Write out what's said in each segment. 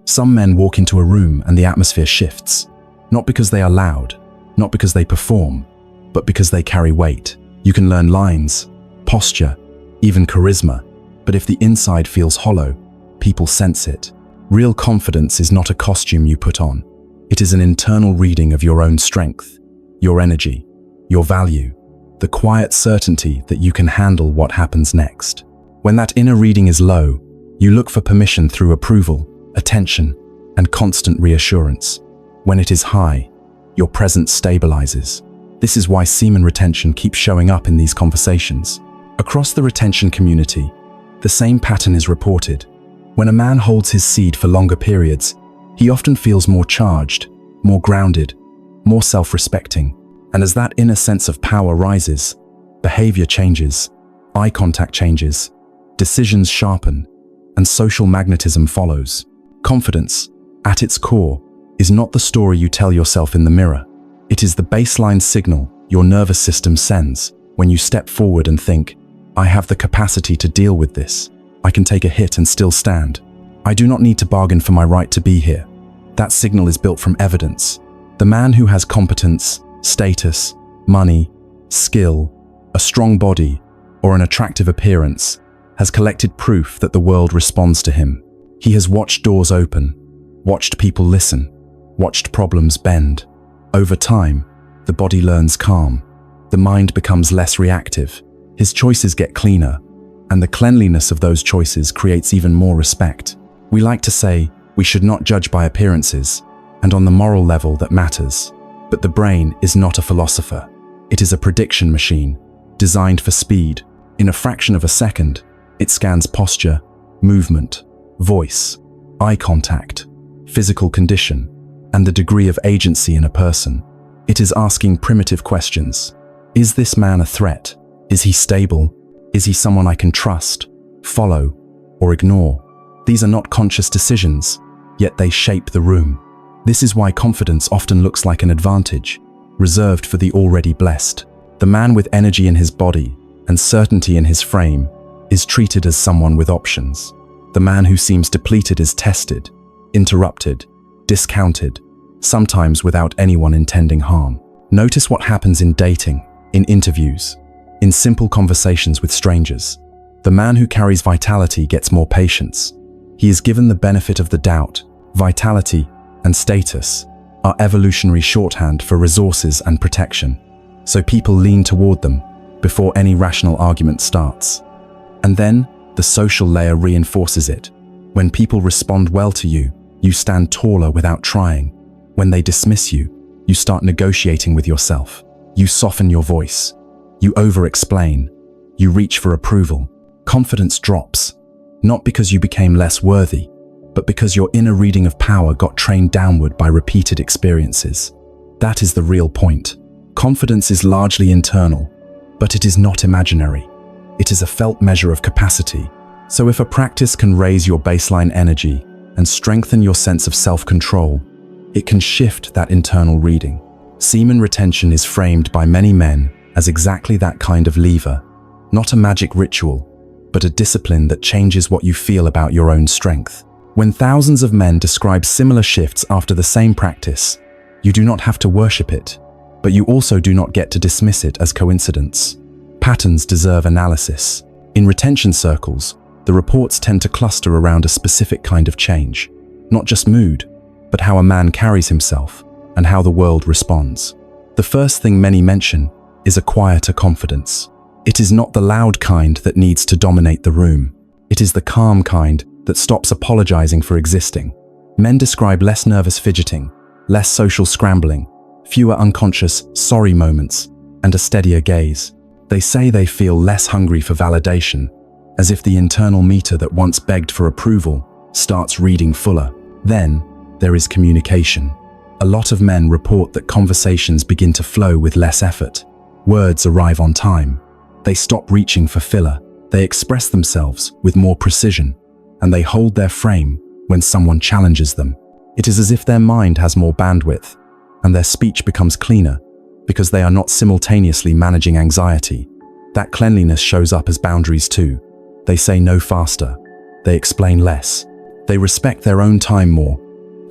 Some men walk into a room and the atmosphere shifts, not because they are loud, not because they perform, but because they carry weight. You can learn lines, posture, even charisma, but if the inside feels hollow, people sense it. Real confidence is not a costume you put on. It is an internal reading of your own strength, your energy, your value, the quiet certainty that you can handle what happens next. When that inner reading is low, you look for permission through approval, attention, and constant reassurance. When it is high, your presence stabilizes. This is why semen retention keeps showing up in these conversations. Across the retention community, the same pattern is reported. When a man holds his seed for longer periods, he often feels more charged, more grounded, more self-respecting. And as that inner sense of power rises, behavior changes, eye contact changes, decisions sharpen, and social magnetism follows. Confidence, at its core, is not the story you tell yourself in the mirror. It is the baseline signal your nervous system sends when you step forward and think, I have the capacity to deal with this. I can take a hit and still stand. I do not need to bargain for my right to be here. That signal is built from evidence. The man who has competence, status, money, skill, a strong body, or an attractive appearance has collected proof that the world responds to him. He has watched doors open, watched people listen, watched problems bend. Over time, the body learns calm. The mind becomes less reactive. His choices get cleaner, and the cleanliness of those choices creates even more respect. We like to say we should not judge by appearances, and on the moral level that matters. But the brain is not a philosopher. It is a prediction machine, designed for speed. In a fraction of a second, it scans posture, movement, voice, eye contact, physical condition, and the degree of agency in a person. It is asking primitive questions. Is this man a threat? Is he stable? Is he someone I can trust, follow, or ignore? These are not conscious decisions, yet they shape the room. This is why confidence often looks like an advantage, reserved for the already blessed. The man with energy in his body and certainty in his frame is treated as someone with options. The man who seems depleted is tested, interrupted, discounted, sometimes without anyone intending harm. Notice what happens in dating, in interviews, in simple conversations with strangers. The man who carries vitality gets more patience. He is given the benefit of the doubt. Vitality and status are evolutionary shorthand for resources and protection, so people lean toward them before any rational argument starts. And then, the social layer reinforces it. When people respond well to you, you stand taller without trying. When they dismiss you, you start negotiating with yourself. You soften your voice. You over-explain. You reach for approval. Confidence drops, not because you became less worthy, but because your inner reading of power got trained downward by repeated experiences. That is the real point. Confidence is largely internal, but it is not imaginary. It is a felt measure of capacity. So if a practice can raise your baseline energy and strengthen your sense of self-control, it can shift that internal reading. Semen retention is framed by many men as exactly that kind of lever, not a magic ritual, but a discipline that changes what you feel about your own strength. When thousands of men describe similar shifts after the same practice, you do not have to worship it, but you also do not get to dismiss it as coincidence. Patterns deserve analysis. In retention circles, the reports tend to cluster around a specific kind of change, not just mood, but how a man carries himself and how the world responds. The first thing many mention is a quieter confidence. It is not the loud kind that needs to dominate the room. It is the calm kind that stops apologizing for existing. Men describe less nervous fidgeting, less social scrambling, fewer unconscious sorry moments, and a steadier gaze. They say they feel less hungry for validation, as if the internal meter that once begged for approval starts reading fuller. Then, there is communication. A lot of men report that conversations begin to flow with less effort. Words arrive on time. They stop reaching for filler. They express themselves with more precision, and they hold their frame when someone challenges them. It is as if their mind has more bandwidth, and their speech becomes cleaner because they are not simultaneously managing anxiety. That cleanliness shows up as boundaries too. They say no faster. They explain less. They respect their own time more,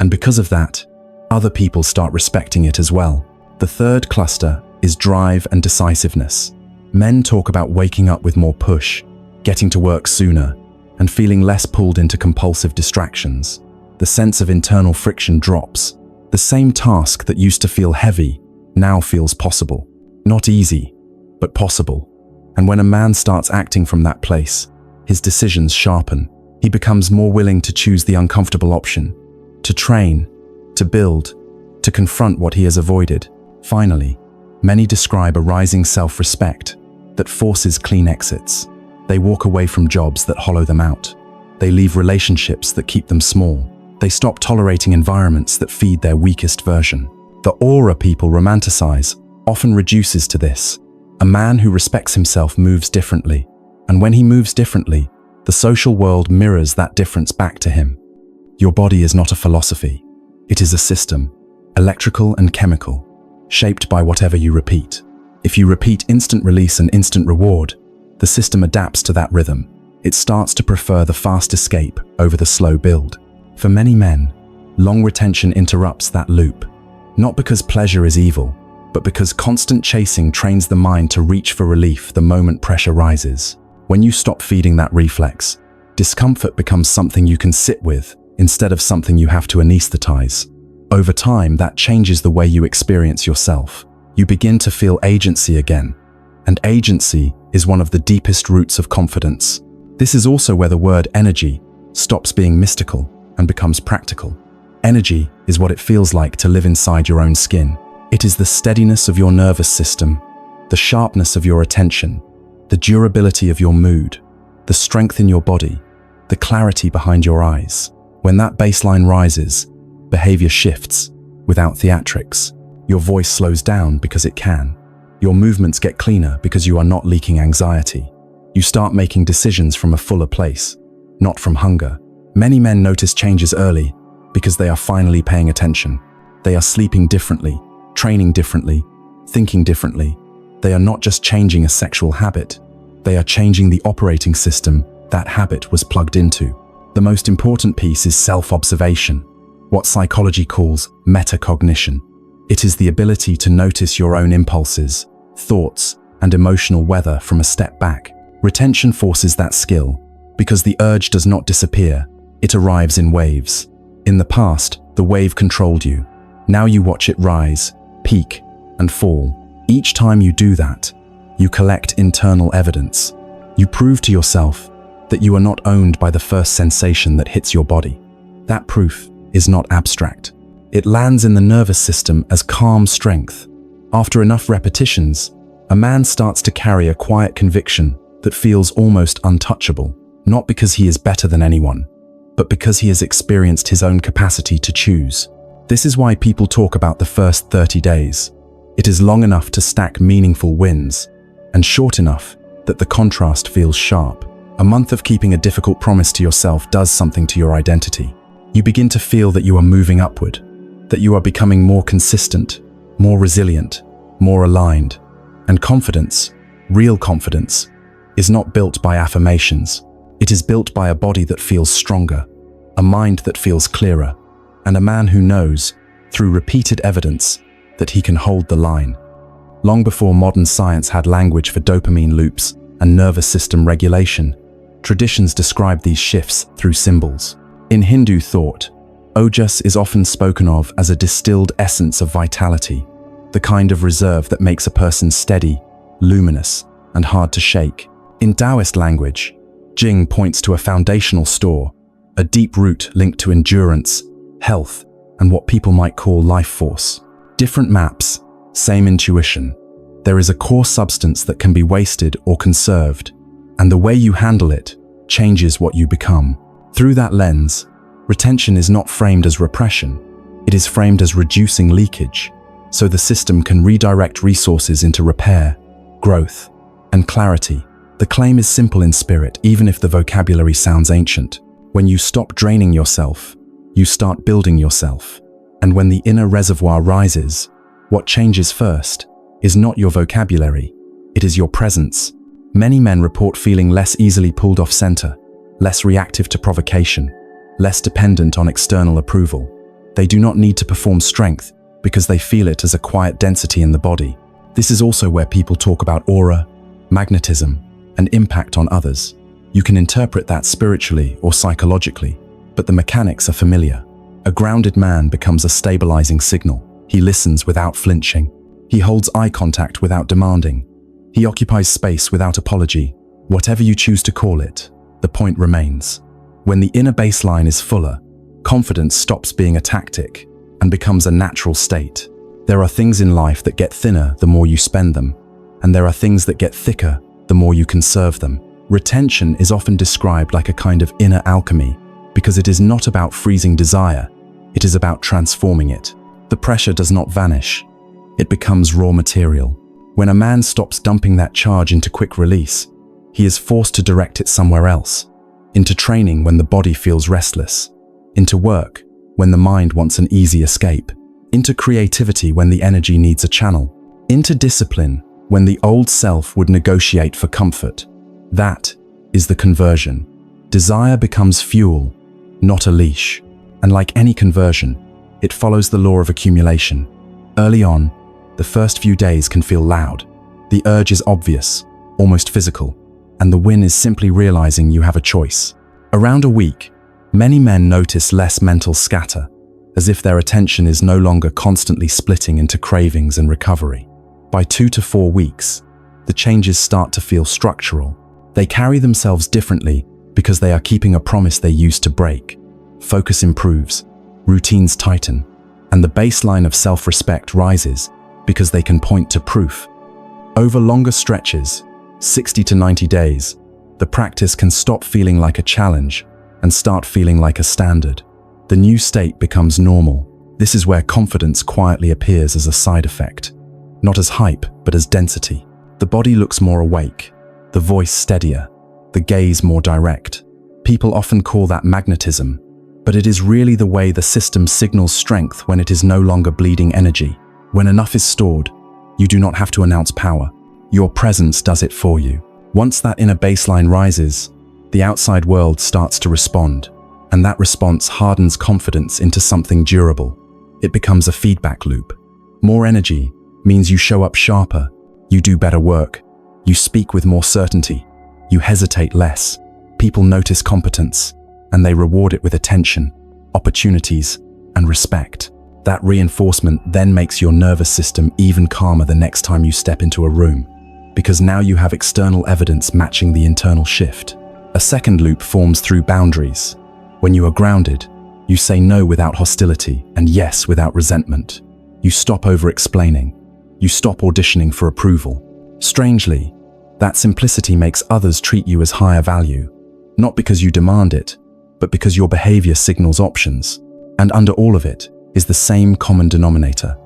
and because of that, other people start respecting it as well. The third cluster is drive and decisiveness. Men talk about waking up with more push, getting to work sooner, and feeling less pulled into compulsive distractions. The sense of internal friction drops. The same task that used to feel heavy now feels possible. Not easy, but possible. And when a man starts acting from that place, his decisions sharpen. He becomes more willing to choose the uncomfortable option, to train, to build, to confront what he has avoided. Finally, many describe a rising self-respect that forces clean exits. They walk away from jobs that hollow them out. They leave relationships that keep them small. They stop tolerating environments that feed their weakest version. The aura people romanticize often reduces to this. A man who respects himself moves differently, and when he moves differently, the social world mirrors that difference back to him. Your body is not a philosophy. It is a system, electrical and chemical, shaped by whatever you repeat. If you repeat instant release and instant reward, the system adapts to that rhythm. It starts to prefer the fast escape over the slow build. For many men, long retention interrupts that loop, not because pleasure is evil, but because constant chasing trains the mind to reach for relief the moment pressure rises. When you stop feeding that reflex, discomfort becomes something you can sit with instead of something you have to anesthetize. Over time, that changes the way you experience yourself. You begin to feel agency again, and agency is one of the deepest roots of confidence. This is also where the word energy stops being mystical and becomes practical. Energy is what it feels like to live inside your own skin. It is the steadiness of your nervous system, the sharpness of your attention, the durability of your mood, the strength in your body, the clarity behind your eyes. When that baseline rises, behavior shifts without theatrics. Your voice slows down because it can. Your movements get cleaner because you are not leaking anxiety. You start making decisions from a fuller place, not from hunger. Many men notice changes early because they are finally paying attention. They are sleeping differently, training differently, thinking differently. They are not just changing a sexual habit. They are changing the operating system that habit was plugged into. The most important piece is self-observation, what psychology calls metacognition. It is the ability to notice your own impulses, thoughts, and emotional weather from a step back. Retention forces that skill because the urge does not disappear. It arrives in waves. In the past, the wave controlled you. Now you watch it rise, peak, and fall. Each time you do that, you collect internal evidence. You prove to yourself that you are not owned by the first sensation that hits your body. That proof is not abstract. It lands in the nervous system as calm strength. After enough repetitions, a man starts to carry a quiet conviction that feels almost untouchable, not because he is better than anyone, but because he has experienced his own capacity to choose. This is why people talk about the first 30 days. It is long enough to stack meaningful wins, and short enough that the contrast feels sharp. A month of keeping a difficult promise to yourself does something to your identity. You begin to feel that you are moving upward, that you are becoming more consistent, more resilient, more aligned. And confidence, real confidence, is not built by affirmations. It is built by a body that feels stronger, a mind that feels clearer, and a man who knows, through repeated evidence, that he can hold the line. Long before modern science had language for dopamine loops and nervous system regulation, traditions describe these shifts through symbols. In Hindu thought, Ojas is often spoken of as a distilled essence of vitality, the kind of reserve that makes a person steady, luminous, and hard to shake. In Taoist language, Jing points to a foundational store, a deep root linked to endurance, health, and what people might call life force. Different maps, same intuition. There is a core substance that can be wasted or conserved, and the way you handle it changes what you become. Through that lens, retention is not framed as repression. It is framed as reducing leakage, so the system can redirect resources into repair, growth, and clarity. The claim is simple in spirit, even if the vocabulary sounds ancient. When you stop draining yourself, you start building yourself. And when the inner reservoir rises, what changes first is not your vocabulary, it is your presence. Many men report feeling less easily pulled off center, less reactive to provocation, less dependent on external approval. They do not need to perform strength because they feel it as a quiet density in the body. This is also where people talk about aura, magnetism, and impact on others. You can interpret that spiritually or psychologically, but the mechanics are familiar. A grounded man becomes a stabilizing signal. He listens without flinching. He holds eye contact without demanding. He occupies space without apology. Whatever you choose to call it, the point remains. When the inner baseline is fuller, confidence stops being a tactic and becomes a natural state. There are things in life that get thinner the more you spend them, and there are things that get thicker the more you conserve them. Retention is often described like a kind of inner alchemy because it is not about freezing desire, it is about transforming it. The pressure does not vanish, it becomes raw material. When a man stops dumping that charge into quick release, he is forced to direct it somewhere else. Into training when the body feels restless, into work when the mind wants an easy escape, into creativity when the energy needs a channel, into discipline when the old self would negotiate for comfort. That is the conversion. Desire becomes fuel, not a leash. And like any conversion, it follows the law of accumulation. Early on, the first few days can feel loud. The urge is obvious, almost physical, and the win is simply realizing you have a choice. Around a week, many men notice less mental scatter, as if their attention is no longer constantly splitting into cravings and recovery. By 2 to 4 weeks, the changes start to feel structural. They carry themselves differently because they are keeping a promise they used to break. Focus improves, routines tighten, and the baseline of self-respect rises because they can point to proof. Over longer stretches, 60 to 90 days, the practice can stop feeling like a challenge and start feeling like a standard. The new state becomes normal. This is where confidence quietly appears as a side effect, not as hype, but as density. The body looks more awake, the voice steadier, the gaze more direct. People often call that magnetism, but it is really the way the system signals strength when it is no longer bleeding energy. When enough is stored, you do not have to announce power. Your presence does it for you. Once that inner baseline rises, the outside world starts to respond, and that response hardens confidence into something durable. It becomes a feedback loop. More energy means you show up sharper, you do better work, you speak with more certainty, you hesitate less. People notice competence, and they reward it with attention, opportunities, and respect. That reinforcement then makes your nervous system even calmer the next time you step into a room, because now you have external evidence matching the internal shift. A second loop forms through boundaries. When you are grounded, you say no without hostility and yes without resentment. You stop over-explaining. You stop auditioning for approval. Strangely, that simplicity makes others treat you as higher value, not because you demand it, but because your behavior signals options. And under all of it is the same common denominator: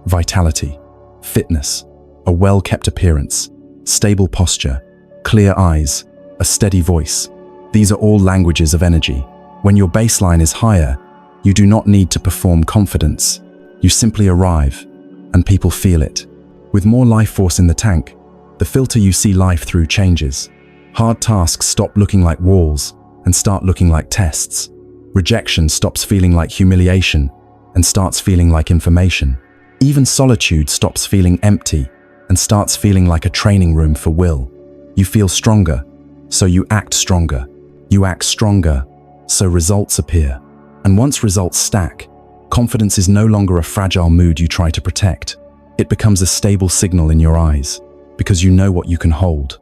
vitality, fitness, a well-kept appearance, stable posture, clear eyes, a steady voice. These are all languages of energy. When your baseline is higher, you do not need to perform confidence. You simply arrive, and people feel it. With more life force in the tank, the filter you see life through changes. Hard tasks stop looking like walls and start looking like tests. Rejection stops feeling like humiliation and starts feeling like information. Even solitude stops feeling empty and starts feeling like a training room for will. You feel stronger, so you act stronger. You act stronger, so results appear. And once results stack, confidence is no longer a fragile mood you try to protect. It becomes a stable signal in your eyes, because you know what you can hold.